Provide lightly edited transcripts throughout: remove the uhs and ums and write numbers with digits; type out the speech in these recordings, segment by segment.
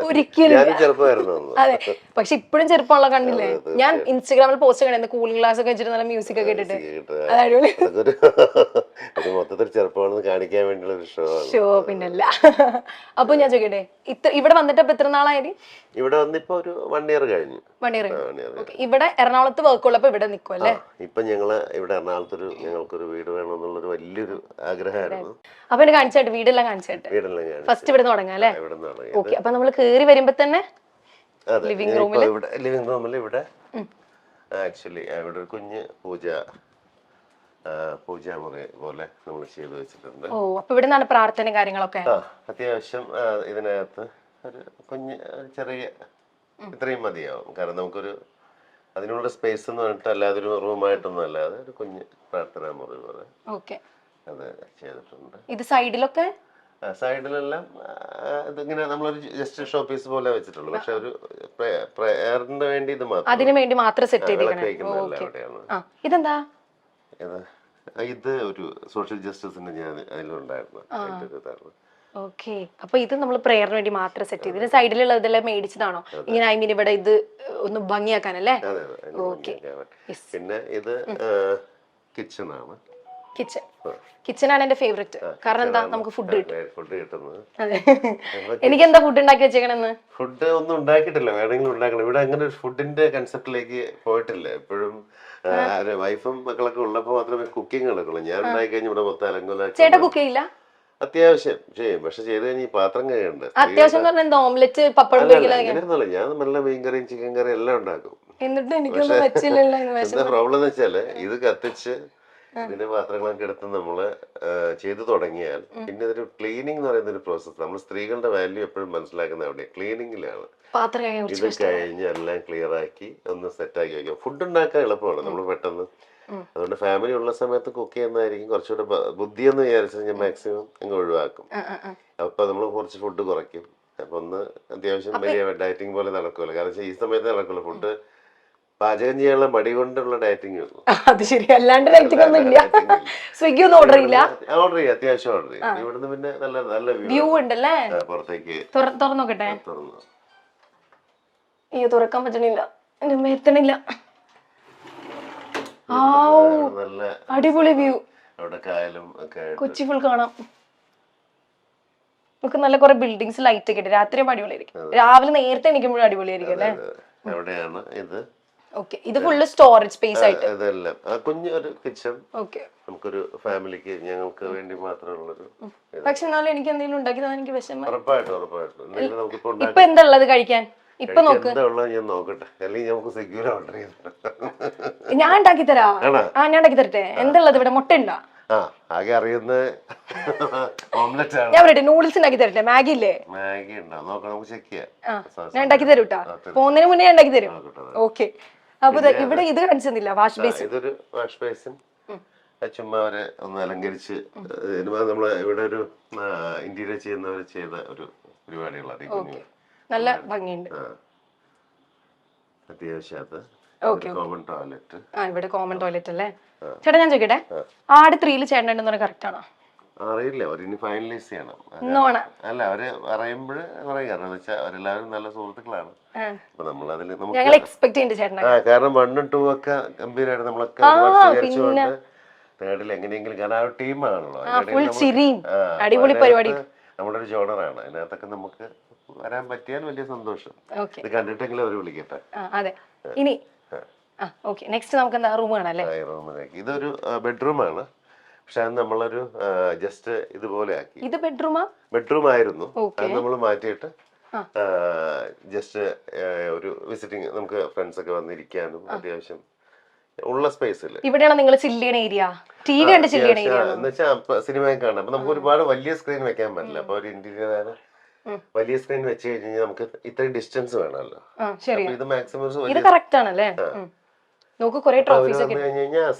ഒരിക്കലും അതെ. പക്ഷെ ഇപ്പോഴും ചെറുപ്പമുള്ള കണ്ടില്ലേ, ഞാൻ ഇൻസ്റ്റാഗ്രാമിൽ പോസ്റ്റ് കണ്ടു കൂളിംഗ് ഗ്ലാസ് ഒക്കെ വെച്ചിട്ട് നല്ല മ്യൂസിക് ഒക്കെ ഇട്ടിട്ട്. മൊത്തത്തിൽ ചെറുപ്പമാണെന്ന് കാണിക്കാൻ വേണ്ടിയുള്ള ഒരു ഷോ പിന്നല്ല. അപ്പൊ ഞാൻ ചോദിക്കട്ടെ, ഇവിടെ വന്നിട്ട് ഇപ്പൊ എത്ര നാളായി? ഇവിടെ വന്നിപ്പോ ഒരു 1 year കഴിഞ്ഞു. 1 year. ഇവിടെ എറണാകുളത്ത് വർക്കുള്ളപ്പോ ഇവിടെ നിൽക്കും അല്ലേ? ഇപ്പൊ ഞങ്ങള് ഇവിടെ എറണാകുളത്തൊരു ഞങ്ങൾക്കൊരു വീട് വേണമെന്നുള്ളൊരു വലിയൊരു ആഗ്രഹമായിരുന്നു. അപ്പൊ എന്നെ കാണിച്ചായിട്ട് വീടെല്ലാം കാണിച്ചായിട്ട് ഫസ്റ്റ് ഇവിടെ തുടങ്ങാം അല്ലേ? ഓക്കെ. അപ്പൊ നമ്മള് കേറി വരുമ്പോ തന്നെ ലിവിംഗ് റൂമിൽ ഇവിടെ ആക്ച്വലി ഇവിടെ ഒരു കുഞ്ഞ് പൂജാമുറി പോലെ നമ്മൾ ചെയ്തു വെച്ചിട്ടുണ്ട്. ഓ, അപ്പൊ ഇവിടെ നിന്നാണ് പ്രാർത്ഥന കാര്യങ്ങളൊക്കെ? അത്യാവശ്യം ഇതിനകത്ത് ഒരു കുഞ്ഞ് ചെറിയ ഇത്രയും മതിയാവും. കാരണം നമുക്കൊരു അതിനുള്ള സ്പേസ് എന്ന് പറഞ്ഞിട്ട് അല്ലാതെ ഒരു റൂമായിട്ടൊന്നും അല്ലാതെ ഒരു കുഞ്ഞ് പ്രാർത്ഥനാ മുറി പോലെ അത് ചെയ്തിട്ടുണ്ട്. ഇത് സൈഡിലൊക്കെ സൈഡിലെല്ലാം ഇതിങ്ങനെ നമ്മളൊരു ജസ്റ്റ് ഷോപ്പീസ് പോലെ വെച്ചിട്ടുള്ളൂ. പക്ഷെ ഒരു പ്രയറിന് വേണ്ടി ഇത് മാത്രം, അതിനു വേണ്ടി മാത്രം സെറ്റ് ചെയ്തിരിക്കുന്നത്. ഇതെന്താ? ഇത് ഒരു സോഷ്യൽ ജസ്റ്റിസിന്റെ ഞാൻ അതിലുണ്ടായിരുന്നു. ഓക്കെ. അപ്പൊ ഇത് നമ്മൾ പ്രേയറിന് വേണ്ടി മാത്രം സെറ്റ് ചെയ്ത്, ഇതിന് സൈഡിലുള്ളതെല്ലാം മേടിച്ചതാണോ ഇങ്ങനെ? ഐ മീൻ ഇവിടെ ഇത് ഒന്ന് ഭംഗിയാക്കാനല്ലേ? ഓക്കെ. പിന്നെ ഇത് കിച്ചൺ ആണ്. കിച്ചൺ ആണ് എന്റെ ഫേവറേറ്റ്. കാരണം എന്താ, നമുക്ക് ഫുഡ് കിട്ടുന്നത്. എനിക്ക് എന്താ ഫുഡ് ഉണ്ടാക്കി വെച്ചേക്കണെന്ന്? ഫുഡ് ഒന്നും ഉണ്ടാക്കിയിട്ടില്ല, വേണമെങ്കിലും ഉണ്ടാക്കണം. ഇവിടെ അങ്ങനെ ഒരു ഫുഡിന്റെ കൺസെപ്റ്റിലേക്ക് പോയിട്ടില്ല. എപ്പോഴും വൈഫും മക്കളൊക്കെ ഉള്ളപ്പോ മാത്രമേ കുക്കിംഗ് നടക്കുള്ളൂ. ഞാൻ ഉണ്ടാക്കി കഴിഞ്ഞ ഇവിടെ മൊത്തം അലങ്കോല. ചേട്ടാ കുക്ക് ചെയ്യില്ല? അത്യാവശ്യം ചെയ്യും, പക്ഷെ ചെയ്ത് കഴിഞ്ഞ് പാത്രം കഴിയുണ്ട്. അത്യാവശ്യം ഓംലെറ്റ്, പപ്പടം. അങ്ങനെയൊന്നുമല്ല, ഞാൻ നല്ല മീൻകറിയും ചിക്കൻ കറിയും എല്ലാം ഉണ്ടാക്കും. എന്നിട്ട് എനിക്കൊന്നും വെച്ചില്ലല്ലോ. എന്താ പ്രോബ്ലം എന്ന് വെച്ചാല് ഇത് കത്തിച്ച് ഇതിന്റെ പാത്രങ്ങളൊക്കെ എടുത്ത് നമ്മള് ചെയ്തു തുടങ്ങിയാൽ പിന്നെ ഇതൊരു ക്ലീനിങ് എന്ന് പറയുന്ന ഒരു പ്രോസസ്. നമ്മൾ സ്ത്രീകളുടെ വാല്യൂ എപ്പോഴും മനസ്സിലാക്കുന്ന അവിടെ ക്ലീനിങ്ങിലാണ്. ഇത് കഴിഞ്ഞ് എല്ലാം ക്ലിയർ ആക്കി ഒന്ന് സെറ്റ് ആക്കി വെക്കാം. ഫുഡ് ഉണ്ടാക്കാൻ എളുപ്പമാണ്, നമ്മൾ പെട്ടെന്ന്. അതുകൊണ്ട് ഫാമിലി ഉള്ള സമയത്ത് കുക്ക് ചെയ്യുന്നതായിരിക്കും കുറച്ചുകൂടെ ബുദ്ധിയെന്ന് വിചാരിച്ചാൽ ഞാൻ മാക്സിമം അങ്ങ് ഒഴിവാക്കും. അപ്പൊ നമ്മൾ കുറച്ച് ഫുഡ് കുറയ്ക്കും. അപ്പൊ ഒന്ന് അത്യാവശ്യം വലിയ ഡയറ്റിംഗ് പോലെ നടക്കുമല്ലോ. കാരണം ഈ സമയത്ത് നടക്കുമല്ലോ ഫുഡ്. പാചകം ചെയ്യാനുള്ള മടി കൊണ്ടുള്ള ഡയറ്റിംഗ്. അത് ശരി, അല്ലാണ്ട് ഡയറ്റിംഗ് ഒന്നും ഇല്ല. സ്വിഗ്ഗി ഒന്നും ഓർഡർ ചെയ്യില്ല? ഓർഡർ ചെയ്യും, അത്യാവശ്യം ഓർഡർ ചെയ്യും. ഇവിടുന്ന് പിന്നെ നല്ല നല്ല വ്യൂ ഉണ്ടല്ലേ പുറത്തേക്ക്. തുറന്നോക്കട്ടെ. അയ്യോ, തുറക്കാൻ പറ്റണില്ല, എത്തണില്ല. നല്ല അടിപൊളി വ്യൂ. അവിടെ കായലും കൊച്ചി ഫുൾ കാണാം. നമുക്ക് നല്ല കുറെ ബിൽഡിങ്സ്, ലൈറ്റ് ഒക്കെ ഇട്ട് രാത്രി അടിപൊളിയായിരിക്കും. രാവിലെ നേരത്തെ എണീക്കുമ്പോഴും അടിപൊളിയായിരിക്കും അല്ലേ? അവിടെയാണ് ഇത്. ഓക്കെ. ഇത് ഫുള്ള് സ്റ്റോറേജ് സ്പേസ് ആയിട്ട്. ഇതെല്ലാം കുഞ്ഞു ഒരു കിച്ചൺ. ഓക്കെ. നമുക്കൊരു ഫാമിലിക്ക് ഞങ്ങൾക്ക് വേണ്ടി മാത്രമുള്ളൊരു. പക്ഷെ എന്നാലും എനിക്ക് എന്തെങ്കിലും ഉണ്ടാക്കി തന്നെ എനിക്ക് വിഷമം. ഉറപ്പായിട്ടും. ഇപ്പൊ എന്താ ഉള്ളത് കഴിക്കാൻ? ഇപ്പൊ നോക്ക്. ഞാൻ നോക്കട്ടെ, അല്ലെങ്കിൽ നമുക്ക് സ്വിഗ്ഗിയിൽ ഓർഡർ ചെയ്യാം. ഞാൻ ഉണ്ടാക്കി തരാം. ഞാൻ ഉണ്ടാക്കി തരട്ടെ. എന്താ ഉള്ളത് ഇവിടെ? മുട്ട ഉണ്ടോ? ആകെ അറിയുന്ന ഓംലെറ്റ് ആണ്. ഞാൻ പറയട്ടെ, നൂഡിൽസ് ഉണ്ടാക്കി തരട്ടെ? മാഗി ഇല്ലേ? മാഗി ഉണ്ടോ നോക്കാം, നമുക്ക് ചെക്ക് ചെയ്യാം. ഞാൻ ഉണ്ടാക്കി തരൂട്ടാ, പോകുന്നതിന് മുന്നേ ഞാൻ ഉണ്ടാക്കി തരും. ഓക്കെ. അപ്പൊ ഇവിടെ ഇത് കാണിച്ചെന്നില്ല, വാഷ് ബേസിൻ. ഇതൊരു വാഷ് ബേസിൻ. ചുമ്മാ അവരെ ഒന്ന് അലങ്കരിച്ച് നമ്മള് ഇവിടെ ഒരു ഇന്റീരിയർ ചെയ്യുന്നവര് ചെയ്ത ഒരു പരിപാടികളാണ്. നല്ല ഭംഗിയുണ്ട്. അത്യാവശ്യം കോമൺ ടോയ്ലറ്റ്. ഇവിടെ കോമൺ ടോയ്ലറ്റ് അല്ലേ? ചേട്ടാ ഞാൻ ചോദിക്കട്ടെ, ആട് 3 ചേട്ടൻ ഉണ്ടെന്ന് കറക്റ്റ് ആണോ? അറിയില്ല, അവരിനി ഫൈനലൈസ് ചെയ്യണം. അല്ല, അവര് പറയുമ്പോഴേ പറയും. കാരണം വെച്ചാൽ അവരെല്ലാവരും നല്ല സുഹൃത്തുക്കളാണ്. അപ്പൊ നമ്മളതിൽ കാരണം 1 ഉം 2 ഒക്കെ ഗംഭീരമായിട്ട് നമ്മളൊക്കെ സ്വീകരിച്ചുകൊണ്ട് തേർഡിൽ എങ്ങനെയെങ്കിലും, കാരണം ആ ഒരു ടീമാണല്ലോ. നമ്മുടെ ഒരു ജോണറാണ്. അതിനകത്തൊക്കെ നമുക്ക് വരാൻ പറ്റിയാൽ വലിയ സന്തോഷം. ഇത് കണ്ടിട്ടെങ്കിലും അവര് വിളിക്കട്ടെ. ഇനി നെക്സ്റ്റ് നമുക്ക് എന്താ റൂം കാണാല്ലേ? ഇതൊരു ബെഡ്റൂമാണ്. പക്ഷെ അത് നമ്മളൊരു ജസ്റ്റ് ഇതുപോലെ ആക്കി. ഇത് ബെഡ്റൂമാ? ബെഡ്റൂം ആയിരുന്നു, അത് നമ്മൾ മാറ്റിയിട്ട് ജസ്റ്റ് ഒരു വിസിറ്റിംഗ്, നമുക്ക് ഫ്രണ്ട്സ് ഒക്കെ വന്നിരിക്കാനും അത്യാവശ്യം ഉള്ള സ്പേസിൽ. ഇവിടെയാണ് നിങ്ങൾ ചില്ല് ചെയ്യണ ഏരിയ? ടിവി കണ്ട് ചില്ല് ചെയ്യണ ഏരിയ എന്ന് വെച്ചാൽ സിനിമയൊക്കെ കാണാം. അപ്പൊ നമുക്ക് ഒരുപാട് വലിയ സ്ക്രീൻ വെക്കാൻ പറ്റില്ല. അപ്പൊ ഒരു ഇന്റീരിയർ വലിയ സ്ക്രീൻ വെച്ച് കഴിഞ്ഞാൽ നമുക്ക് ഇത്രയും ഡിസ്റ്റൻസ് വേണമല്ലോ. ഇത് മാക്സിമം ഇത് കറക്റ്റ് ആണല്ലേ?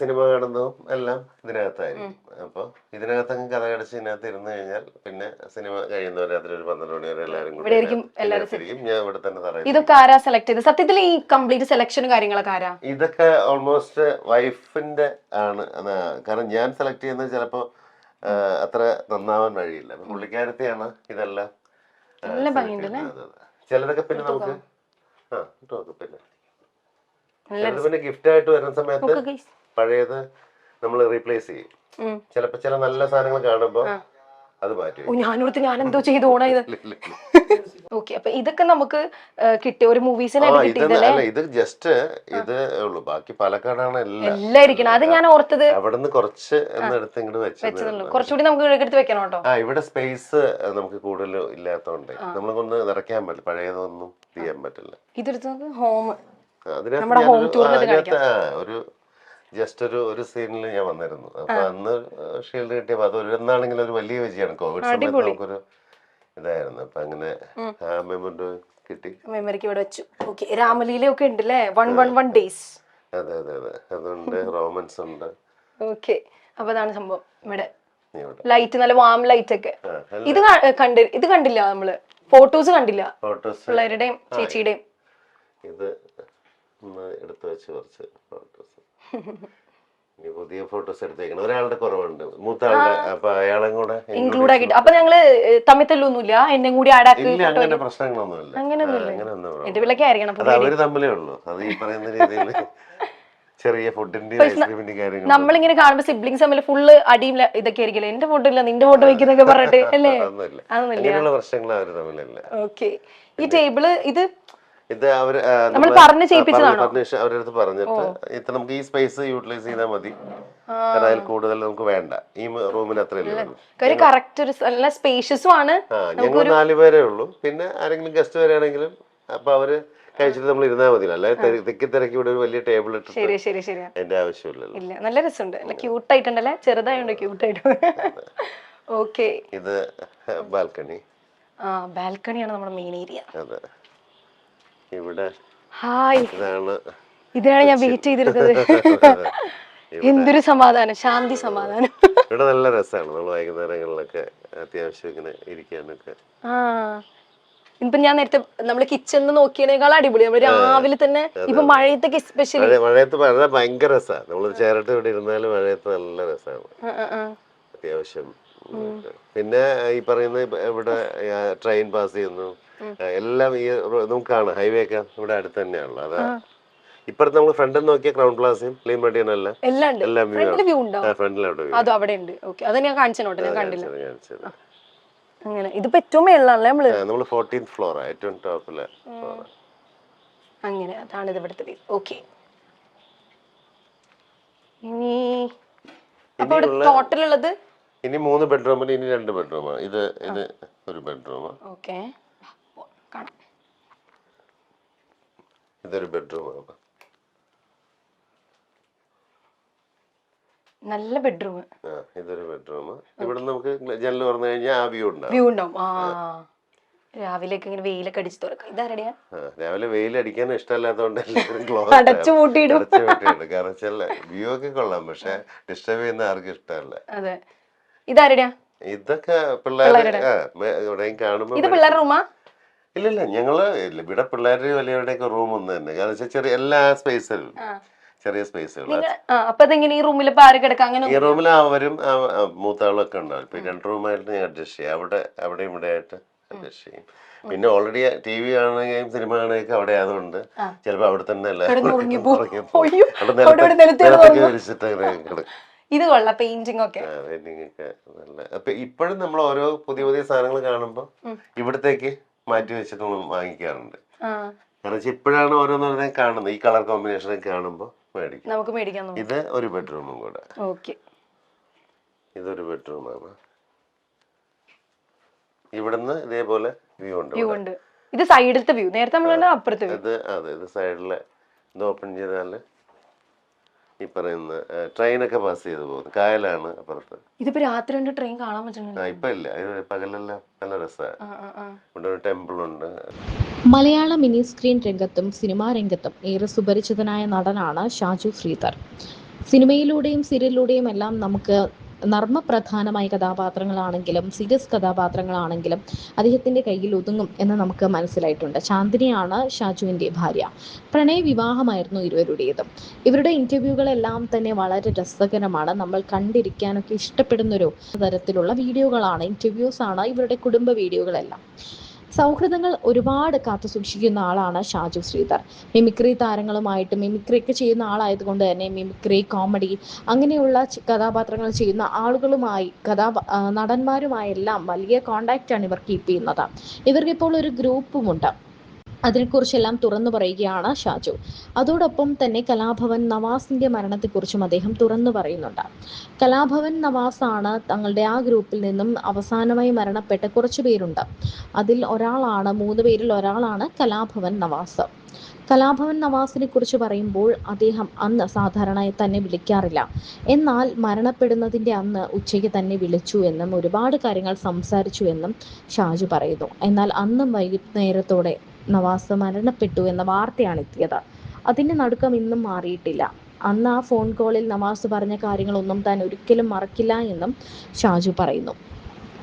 സിനിമ കാണുന്നതും എല്ലാം ഇതിനകത്തായിരിക്കും. അപ്പൊ ഇതിനകത്തങ്ങ് കഥ കടച്ച് ഇതിനകത്ത് ഇരുന്ന് കഴിഞ്ഞാൽ പിന്നെ സിനിമ കഴിയുന്നവരെ രാത്രി ഒരു 12 മണി വരെ എല്ലാവരും ഞാൻ ഇവിടെ തന്നെ പറയാം. ഇതൊക്കെ ആരാ സെലക്ട് ചെയ്ത്? സത്യത്തിൽ ഈ കംപ്ലീറ്റ് സെലക്ഷനും കാര്യങ്ങളൊക്കെ ആരാ? ഇതൊക്കെ ഓൾമോസ്റ്റ് വൈഫിന്റെ ആണ്. കാരണം ഞാൻ സെലക്ട് ചെയ്യുന്നത് ചിലപ്പോ അത്ര നന്നാവാൻ വഴിയില്ല. അപ്പൊ പുള്ളിക്കാരത്തെയാണ് ഇതെല്ലാം നല്ല ഭംഗിയുണ്ടല്ലേ? ചിലതൊക്കെ പിന്നെ നമുക്ക് പിന്നെ ചിലത് പിന്നെ ഗിഫ്റ്റ് ആയിട്ട് വരുന്ന സമയത്ത് പഴയത് നമ്മൾ റീപ്ലേസ് ചെയ്യും. ചിലപ്പോ ചില നല്ല സാധനങ്ങൾ കാണുമ്പോ അത് മാറ്റി. ഞാനോർത്ത് ഞാൻ എന്തോ ചെയ്ത് ഓണായത്. ഓക്കെ, അപ്പൊ ഇതൊക്കെ നമുക്ക് കിട്ടിയ ഒരു മൂവീസിനായിട്ട് കിട്ടിയതല്ലേ? ഇത് ജസ്റ്റ് ഇത് ഉള്ളൂ. ബാക്കി പാലക്കാടാണ് എല്ലാം ഇരിക്കണം. അത് ഞാൻ ഓർത്തത് അവിടുന്ന് കുറച്ച് എടുത്ത് ഇങ്ങോട്ട് വെച്ചത്. കുറച്ചുകൂടി നമുക്ക് എടുത്ത് വെക്കണം കേട്ടോ. ഇവിടെ സ്പേസ് നമുക്ക് കൂടുതൽ ഇല്ലാത്തോണ്ട് നമ്മളൊന്ന് നിറയ്ക്കാൻ പറ്റില്ല. പഴയതൊന്നും ചെയ്യാൻ പറ്റില്ല. ഇതെടുത്ത് ഹോം, അതിനകത്ത് ഒരു ജസ്റ്റ് ഒരു സീനിൽ ഞാൻ വന്നിരുന്നു. അപ്പൊ അന്ന് ഷീൽഡ് കിട്ടിയപ്പോ അത് എന്നാണെങ്കിലും ഒരു വലിയ വിജയമാണ്. കോവിഡ് സമയത്ത് നമുക്കൊരു ഇതായിരുന്നു. അപ്പൊ അങ്ങനെ ആ മെമ്മറി കിട്ടി, മെമ്മറിക്ക് ഇവിടെ വെച്ചു. ഓക്കെ, രാമലീലയൊക്കെ ഉണ്ടല്ലേ? 111 days. അതെ അതെ അതെ, അതുണ്ട്. റോമൻസ് ഉണ്ട്. ഓക്കെ, അപ്പൊ അതാണ് സംഭവം. ഇവിടെ ലൈറ്റ്, നല്ല വാം ലൈറ്റ് ഒക്കെ. ഇത് കണ്ടില്ല നമ്മള്, ഫോട്ടോസ് കണ്ടില്ല, പിള്ളേരുടെയും ചേച്ചിയുടെയും. ഇത് എടുത്തു വെച്ച് കുറച്ച് ഫോട്ടോസ്, ഇനി പുതിയ ഫോട്ടോസ് എടുത്തേക്കണം. ഒരാളുടെ കുറവുണ്ട്, മൂത്ത ആളുടെ. അപ്പൊ അയാളും കൂടെ ഇൻക്ലൂഡ് ആക്കിട്ട്. അപ്പൊ ഞങ്ങള് തമ്മിൽ തല്ലൊന്നുമില്ല, എന്നെ കൂടി ആഡ് ആക്കി? അങ്ങനെ പ്രശ്നങ്ങളൊന്നുമില്ല. അങ്ങനെയൊന്നുമില്ല. എന്റെ പിള്ളേക്ക് ആയിരിക്കണം. അത് അവര് തമ്മിലേ ഉള്ളൂ. അത് ഈ പറയുന്ന രീതിയിൽ ചെറിയ ഫുഡിന്റെ ഐസ്ക്രീമിന്റെ കാര്യങ്ങൾ നമ്മളിങ്ങനെ കാണുമ്പോ സിബ്ലിങ്സ് തമ്മിൽ ഫുള്ള് അടിയും ഇതൊക്കെ ആയിരിക്കില്ലേ? എന്റെ ഫോട്ടോ ഇല്ല, നിന്റെ ഫോട്ടോ വെക്കുന്നൊക്കെ പറഞ്ഞിട്ട് അല്ലേ? അങ്ങനെയുള്ള പ്രശ്നങ്ങൾ അവര് തമ്മിലല്ല. ഓക്കെ, ഈ ടേബിള് ഇത് അവര് അവരടുത്ത് പറഞ്ഞിട്ട് ഇത്ര നമുക്ക് ഈ സ്പേസ് യൂട്ടിലൈസ് ചെയ്താൽ മതി, അതിൽ കൂടുതൽ നമുക്ക് വേണ്ട. ഈ റൂമിന് അത്രയല്ലേ ഞങ്ങൾ 4 പേരേ ഉള്ളൂ. പിന്നെ ആരെങ്കിലും ഗസ്റ്റ് വരികയാണെങ്കിലും അപ്പൊ അവര് കഴിച്ചിട്ട് നമ്മൾ ഇരുന്നാൽ മതി. അല്ലാതെ തിരക്കി ഇവിടെ ഒരു വലിയ ടേബിൾ ഇട്ടിട്ട് എന്റെ ആവശ്യമില്ലല്ലോ. നല്ല രസമുണ്ട്, ക്യൂട്ട് ആയിട്ടുണ്ടല്ലേ? ചെറുതായോണ്ട് ക്യൂട്ട് ആയിട്ട്. ഓക്കെ, ഇത് ബാൽക്കണി. ബാൽക്കണിയാണ് നമ്മുടെ മെയിൻ ഏരിയ. അതെ, ഇവിടെ ഇതാണ് ഞാൻ വെയിറ്റ് ചെയ്തിരുന്നത്. എന്തൊരു സമാധാനം, ശാന്തി, സമാധാനം. ഇവിടെ നല്ല രസമാണ്. നമ്മൾ വൈകുന്നേരങ്ങളിലൊക്കെ അത്യാവശ്യം ഇങ്ങനെ ഇരിക്കാനൊക്കെ. ഇപ്പൊ ഞാൻ നേരത്തെ നമ്മള് കിച്ചണിൽ നോക്കിയതിനേക്കാൾ അടിപൊളി. നമ്മള് രാവിലെ തന്നെ ഇപ്പൊ മഴയത്തൊക്കെ എസ്പെഷ്യലി മഴയത്ത് ഭയങ്കര രസമാണ്. നമ്മള് ചേരട്ട് ഇവിടെ ഇരുന്നാലും മഴയത്ത് നല്ല രസമാണ് അത്യാവശ്യം. പിന്നെ ഈ പറയുന്ന ഇവിടെ ട്രെയിൻ പാസ് ചെയ്യുന്നു, എല്ലാം ഈ നമുക്ക് കാണാം. ഹൈവേ ഒക്കെ ഇവിടെ അടുത്ത് തന്നെയാണല്ലോ. അതാ ഇപ്പഴത്തെ നമ്മൾ ഫ്രണ്ടിൽ നോക്കിയ ക്രൗൺ പ്ലാസയും ക്ലീൻ മഡിയനും എല്ലാം അങ്ങനെ. ഇതിപ്പോ ഏറ്റവും മേളിലാണല്ലേ നമ്മള് 14th ഫ്ലോർ, ഏറ്റവും ടോപ്പില്. അങ്ങനെ, അതാണ് ഇത് ഇവിടുത്തെ. ഓക്കെ, ഇനി അപ്പൊ ഇവിടെ ടോട്ടൽ ഉള്ളത് ഇനി 3 ബെഡ്റൂമിന് ഇനി 2 ബെഡ്റൂമാണ്. ഇത് ഒരു ബെഡ്റൂം. ഓക്കെ, ഇതൊരു ബെഡ്റൂമാണ്. നല്ല ബെഡ്റൂം. ഇതൊരു ബെഡ്റൂം. ഇവിടെ നമുക്ക് ജനൽ തുറന്നു കഴിഞ്ഞാൽ ആ വ്യൂ ഉണ്ടാവും. രാവിലേക്ക് ഇങ്ങനെ വെയിലൊക്കെ അടിച്ച് തുറക്കാം. ഇതാരടിയാ? രാവിലെ വെയിൽ അടിക്കാൻ ഇഷ്ടമല്ലാത്തതുകൊണ്ട് വ്യൂ ഒക്കെ കൊള്ളാം, പക്ഷെ ഡിസ്റ്റർബ് ചെയ്യുന്ന ആർക്കും ഇഷ്ടമല്ല. അതെ, ഇതാരടിയാ? ഇതൊക്കെ പിള്ളേരെ കാണുമ്പോ. ഇത് പിള്ളേരുടെ റൂമാ? ഇല്ല, ഞങ്ങള് ഇവിടെ പിള്ളേരുടെ വലിയവരുടെയൊക്കെ റൂം ഒന്ന് തന്നെ. കാരണം വെച്ചാൽ ചെറിയ എല്ലാ സ്പേസിലും ചെറിയ സ്പേസുകൾ. ഈ റൂമിൽ അവരും മൂത്താളൊക്കെ ഉണ്ടാവും. ഇപ്പൊ 2 റൂമായിട്ട് ഞാൻ അഡ്ജസ്റ്റ് ചെയ്യും. അവിടെ ഇവിടെ ആയിട്ട് അഡ്ജസ്റ്റ് ചെയ്യും. പിന്നെ ഓൾറെഡി TV കാണുകയും സിനിമ കാണുകയൊക്കെ അവിടെ ആയതുകൊണ്ട് ചിലപ്പോ അവിടെ തന്നെ ഇത് കൊള്ളാം, പെയിന്റിംഗ് ഒക്കെ നല്ല. അപ്പൊ ഇപ്പോഴും നമ്മൾ ഓരോ പുതിയ പുതിയ സാധനങ്ങൾ കാണുമ്പോ ഇവിടത്തേക്ക് മാറ്റി വെച്ചിട്ട് നമ്മൾ വാങ്ങിക്കാറുണ്ട്. കാരണം ഇപ്പോഴാണ് ഓരോന്നോരോന്നേ കാണുന്നത്. ഈ കളർ കോമ്പിനേഷൻ കാണുമ്പോ നമുക്ക് മേടിക്കാം. ഇത് ഒരു ബെഡ്റൂമും കൂടെ. ഇതൊരു ബെഡ്റൂമാണ്. ഇവിടുന്ന് ഇതേപോലെ വ്യൂ ഉണ്ട്. ഇത് സൈഡിലത്തെ വ്യൂ. നേരത്തെ നമ്മൾ അപ്പുറത്തെ വ്യൂ. ഇത് സൈഡിലെ ഇത് ഓപ്പൺ ചെയ്താല് ഈ പറയുന്ന ട്രെയിനൊക്കെ പാസ് ചെയ്ത് പോകുന്നു. കായലാണ് അപ്പുറത്ത്. ഇതിപ്പോ രാത്രി ട്രെയിൻ കാണാൻ പറ്റുന്നുണ്ട്. ഇപ്പൊ ഇല്ല, പകലെല്ലാം നല്ല രസമാണ്. ഇവിടെ ഒരു ടെമ്പിൾ ഉണ്ട്. മലയാള മിനി സ്ക്രീൻ രംഗത്തും സിനിമാ രംഗത്തും ഏറെ സുപരിചിതനായ നടനാണ് ഷാജു ശ്രീധർ. സിനിമയിലൂടെയും സീരിയലിലൂടെയും എല്ലാം നമുക്ക് നർമ്മപ്രധാനമായ കഥാപാത്രങ്ങളാണെങ്കിലും സീരിയസ് കഥാപാത്രങ്ങളാണെങ്കിലും അദ്ദേഹത്തിൻ്റെ കയ്യിൽ ഒതുങ്ങും എന്ന് നമുക്ക് മനസ്സിലായിട്ടുണ്ട്. ചാന്ദിനിയാണ് ഷാജുവിൻ്റെ ഭാര്യ. പ്രണയ വിവാഹമായിരുന്നു ഇരുവരുടേതും. ഇവരുടെ ഇൻ്റർവ്യൂകളെല്ലാം തന്നെ വളരെ രസകരമാണ്. നമ്മൾ കണ്ടിരിക്കാനൊക്കെ ഇഷ്ടപ്പെടുന്നൊരു തരത്തിലുള്ള വീഡിയോകളാണ്, ഇൻ്റർവ്യൂസാണ് ഇവരുടെ കുടുംബ വീഡിയോകളെല്ലാം. സൗഹൃദങ്ങൾ ഒരുപാട് കാത്തു സൂക്ഷിക്കുന്ന ആളാണ് ഷാജു ശ്രീധർ. മിമിക്രി താരങ്ങളുമായിട്ട് മിമിക്രിയൊക്കെ ചെയ്യുന്ന ആളായതുകൊണ്ട് തന്നെ മിമിക്രി, കോമഡി അങ്ങനെയുള്ള കഥാപാത്രങ്ങൾ ചെയ്യുന്ന ആളുകളുമായി നടന്മാരുമായെല്ലാം വലിയ കോണ്ടാക്റ്റാണ് ഇവർ കീപ്പ് ചെയ്യുന്നത്. ഇവർക്കിപ്പോൾ ഒരു ഗ്രൂപ്പുമുണ്ട്. അതിനെക്കുറിച്ചെല്ലാം തുറന്നു പറയുകയാണ് ഷാജു. അതോടൊപ്പം തന്നെ കലാഭവൻ നവാസിൻ്റെ മരണത്തെക്കുറിച്ചും അദ്ദേഹം തുറന്നു പറയുന്നുണ്ട്. കലാഭവൻ നവാസാണ് തങ്ങളുടെ ആ ഗ്രൂപ്പിൽ നിന്നും അവസാനമായി മരണപ്പെട്ട കുറച്ചു പേരുണ്ട്. അതിൽ ഒരാളാണ്, 3 പേരിൽ ഒരാളാണ് കലാഭവൻ നവാസ്. കലാഭവൻ നവാസിനെ കുറിച്ച് പറയുമ്പോൾ അദ്ദേഹം അന്ന് സാധാരണ തന്നെ വിളിക്കാറില്ല. എന്നാൽ മരണപ്പെടുന്നതിൻ്റെ അന്ന് ഉച്ചയ്ക്ക് തന്നെ വിളിച്ചു എന്നും ഒരുപാട് കാര്യങ്ങൾ സംസാരിച്ചു എന്നും ഷാജു പറയുന്നു. എന്നാൽ അന്നും വൈകുന്നേരത്തോടെ നവാസ് മരണപ്പെട്ടു എന്ന വാർത്തയാണ് എത്തിയത്. അതിൻ്റെ നടുക്കം ഇന്നും മാറിയിട്ടില്ല. അന്ന് ആ ഫോൺ കോളിൽ നവാസ് പറഞ്ഞ കാര്യങ്ങളൊന്നും താൻ ഒരിക്കലും മറക്കില്ല എന്നും ഷാജു പറയുന്നു.